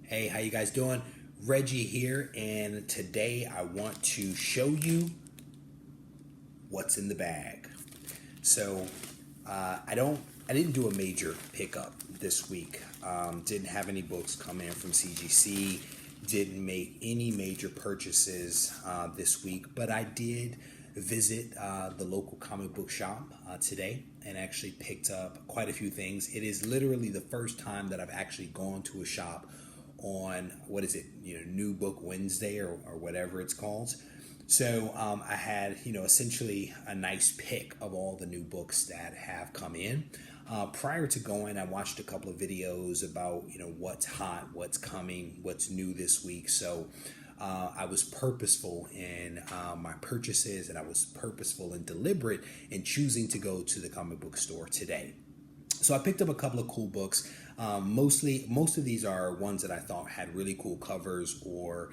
Hey, how you guys doing? Reggie here, and today I want to show you what's in the bag. So, I didn't do a major pickup this week. Didn't have any books come in from CGC. Didn't make any major purchases this week, but I did visit the local comic book shop today and actually picked up quite a few things. It is literally the first time that I've actually gone to a shop on New Book Wednesday or whatever it's called. So I had essentially a nice pick of all the new books that have come in. Prior to going, I watched a couple of videos about what's hot, what's coming, what's new this week. So I was purposeful in my purchases, and I was purposeful and deliberate in choosing to go to the comic book store today. So I picked up a couple of cool books. Most of these are ones that I thought had really cool covers or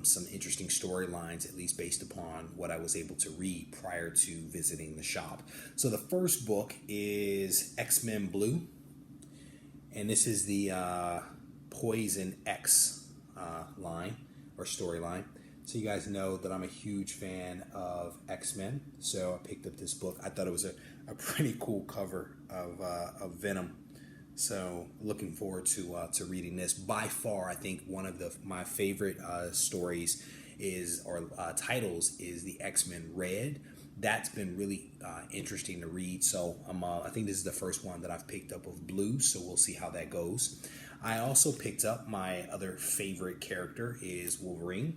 some interesting storylines, at least based upon what I was able to read prior to visiting the shop. So the first book is X-Men Blue, and this is the Poison X line or storyline. So you guys know that I'm a huge fan of X-Men, so I picked up this book. I thought it was a pretty cool cover of Venom. So looking forward to reading this. By far, I think one of my favorite stories titles is the X-Men Red. That's been really interesting to read. So I think this is the first one that I've picked up of Blue. So we'll see how that goes. I also picked up my other favorite character is Wolverine.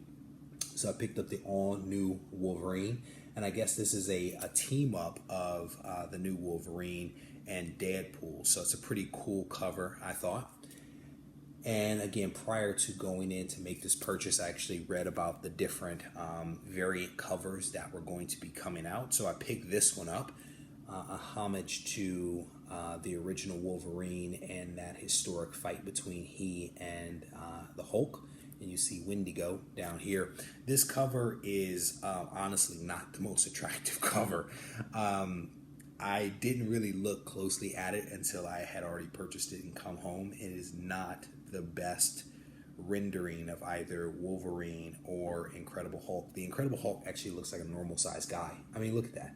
So I picked up the all-new Wolverine, and I guess this is a team up of the new Wolverine and Deadpool. So it's a pretty cool cover, I thought. And again, prior to going in to make this purchase, I actually read about the different variant covers that were going to be coming out. So I picked this one up, a homage to the original Wolverine and that historic fight between he and the Hulk. And you see Wendigo down here. This cover is honestly not the most attractive cover. I didn't really look closely at it until I had already purchased it and come home. It is not the best rendering of either Wolverine or Incredible Hulk. The Incredible Hulk actually looks like a normal sized guy. I mean, look at that.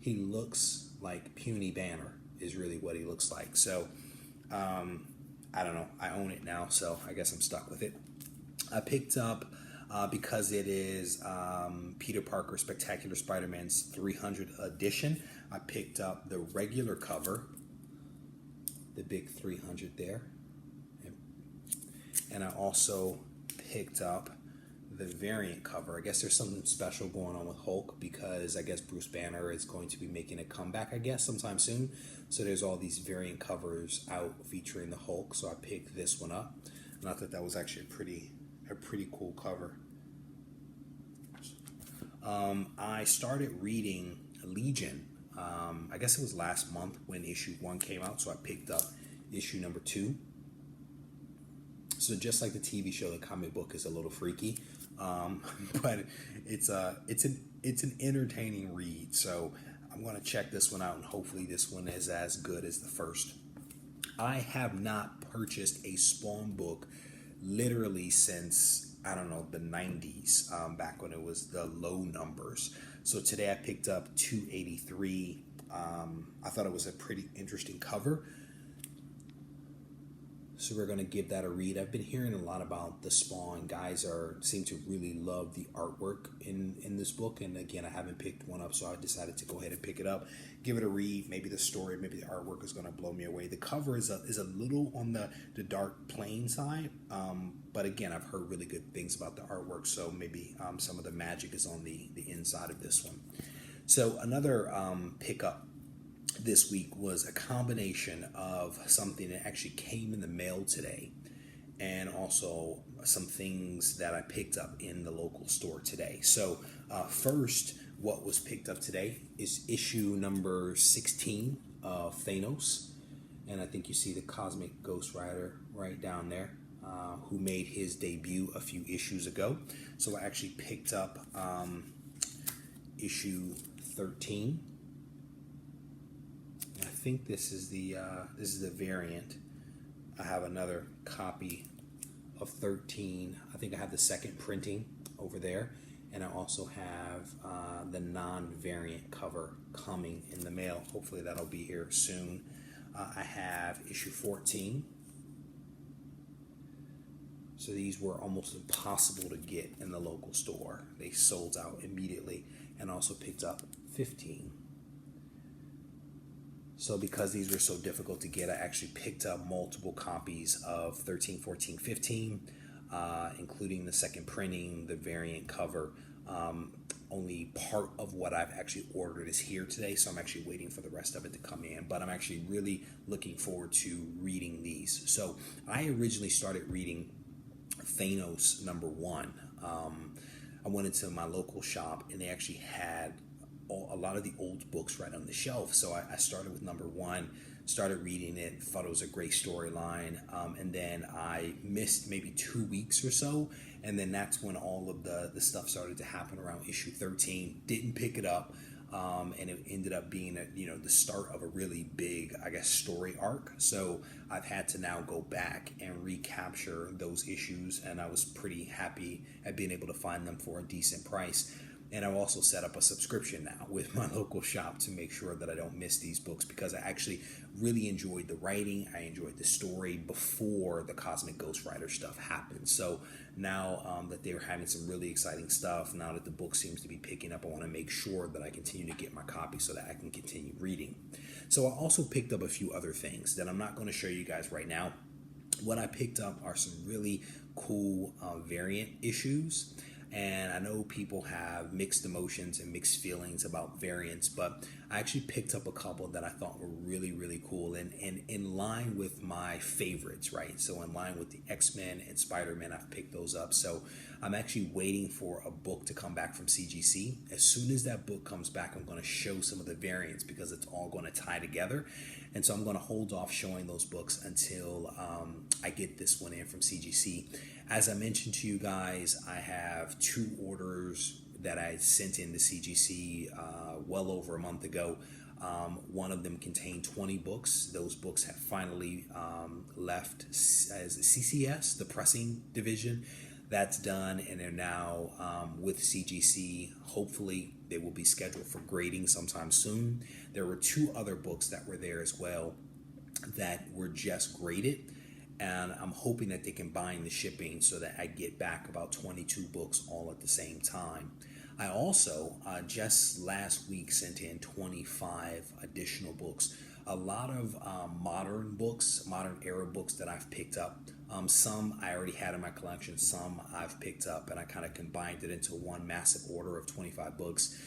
He looks like Puny Banner is really what he looks like. So I don't know. I own it now, so I guess I'm stuck with it. I picked up, because it is Peter Parker Spectacular Spider-Man's 300th edition, I picked up the regular cover, the big 300 there. And I also picked up the variant cover. I guess there's something special going on with Hulk because I guess Bruce Banner is going to be making a comeback, I guess, sometime soon. So there's all these variant covers out featuring the Hulk. So I picked this one up. And I thought that was actually a pretty cool cover. I started reading Legion. I guess it was last month when issue 1 came out, so I picked up issue number 2. So just like the TV show, the comic book is a little freaky, but it's an entertaining read. So I'm going to check this one out, and hopefully this one is as good as the first. I have not purchased a Spawn book literally since, I don't know, the 90s, back when it was the low numbers. So today I picked up 283. I thought it was a pretty interesting cover. So we're going to give that a read. I've been hearing a lot about the Spawn. Guys seem to really love the artwork in this book. And again, I haven't picked one up, so I decided to go ahead and pick it up, give it a read. Maybe the story, maybe the artwork is going to blow me away. The cover is a little on the dark plain side. But again, I've heard really good things about the artwork. So maybe some of the magic is on the inside of this one. So another pickup this week was a combination of something that actually came in the mail today and also some things that I picked up in the local store today. So first, what was picked up today is issue number 16 of Thanos. And I think you see the Cosmic Ghost Rider right down there, who made his debut a few issues ago. So I actually picked up issue 13. I think this is the variant. I have another copy of 13. I think I have the second printing over there. And I also have the non-variant cover coming in the mail. Hopefully that'll be here soon. I have issue 14. So these were almost impossible to get in the local store. They sold out immediately. And also picked up 15. So because these were so difficult to get, I actually picked up multiple copies of 13, 14, 15. Including the second printing, the variant cover. Only part of what I've actually ordered is here today, so I'm actually waiting for the rest of it to come in. But I'm actually really looking forward to reading these. So I originally started reading Thanos #1. I went into my local shop and they actually had a lot of the old books right on the shelf. So I started with #1. Started reading it, thought it was a great storyline, and then I missed maybe 2 weeks or so, and then that's when all of the stuff started to happen around issue 13. Didn't pick it up, and it ended up being the start of a really big, I guess, story arc. So I've had to now go back and recapture those issues, and I was pretty happy at being able to find them for a decent price. And I've also set up a subscription now with my local shop to make sure that I don't miss these books, because I actually really enjoyed the writing. I enjoyed the story before the Cosmic Ghost Rider stuff happened. So now that they're having some really exciting stuff, now that the book seems to be picking up, I want to make sure that I continue to get my copy so that I can continue reading. So I also picked up a few other things that I'm not going to show you guys right now. What I picked up are some really cool variant issues. And I know people have mixed emotions and mixed feelings about variants, but I actually picked up a couple that I thought were really, really cool and in line with my favorites, right? So in line with the X-Men and Spider-Man, I've picked those up. So I'm actually waiting for a book to come back from CGC. As soon as that book comes back, I'm going to show some of the variants because it's all going to tie together. And so I'm going to hold off showing those books until I get this one in from CGC. As I mentioned to you guys, I have 2 orders that I sent in to CGC well over a month ago. One of them contained 20 books. Those books have finally left as CCS, the pressing division. That's done, and they're now with CGC. Hopefully, they will be scheduled for grading sometime soon. There were 2 other books that were there as well that were just graded. And I'm hoping that they combine the shipping so that I get back about 22 books all at the same time. I also just last week sent in 25 additional books. A lot of modern books, modern era books that I've picked up. Some I already had in my collection, some I've picked up, and I kind of combined it into one massive order of 25 books.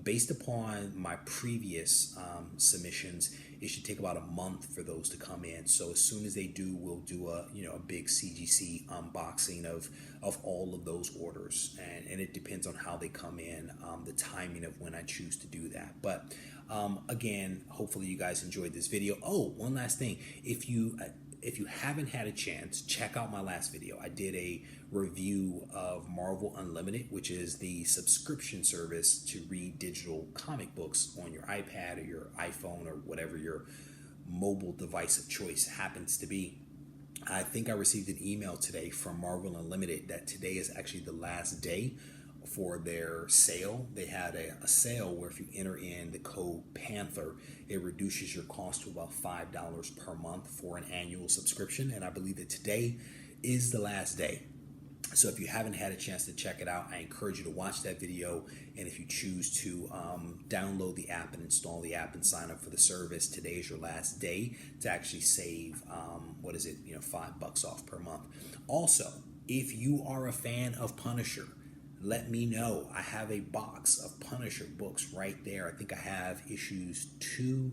Based upon my previous submissions, it should take about a month for those to come in. So as soon as they do, we'll do a big CGC unboxing of all of those orders, and it depends on how they come in, the timing of when I choose to do that. But again, hopefully you guys enjoyed this video. Oh, one last thing, if you haven't had a chance, check out my last video. I did a review of Marvel Unlimited, which is the subscription service to read digital comic books on your iPad or your iPhone or whatever your mobile device of choice happens to be. I think I received an email today from Marvel Unlimited that today is actually the last day for their sale. They had a sale where if you enter in the code Panther, it reduces your cost to about $5 per month for an annual subscription. And I believe that today is the last day. So if you haven't had a chance to check it out, I encourage you to watch that video. And if you choose to download the app and install the app and sign up for the service, today is your last day to actually save, $5 off per month. Also, if you are a fan of Punisher, let me know. I have a box of Punisher books right there. I think I have issues 2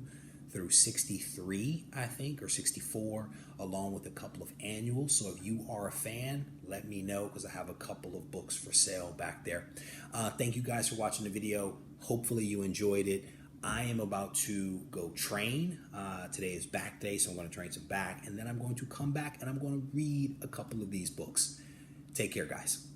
through 63, I think, or 64, along with a couple of annuals. So if you are a fan, let me know because I have a couple of books for sale back there. Thank you guys for watching the video. Hopefully you enjoyed it. I am about to go train. Today is back day, so I'm going to train some back, and then I'm going to come back and I'm going to read a couple of these books. Take care, guys.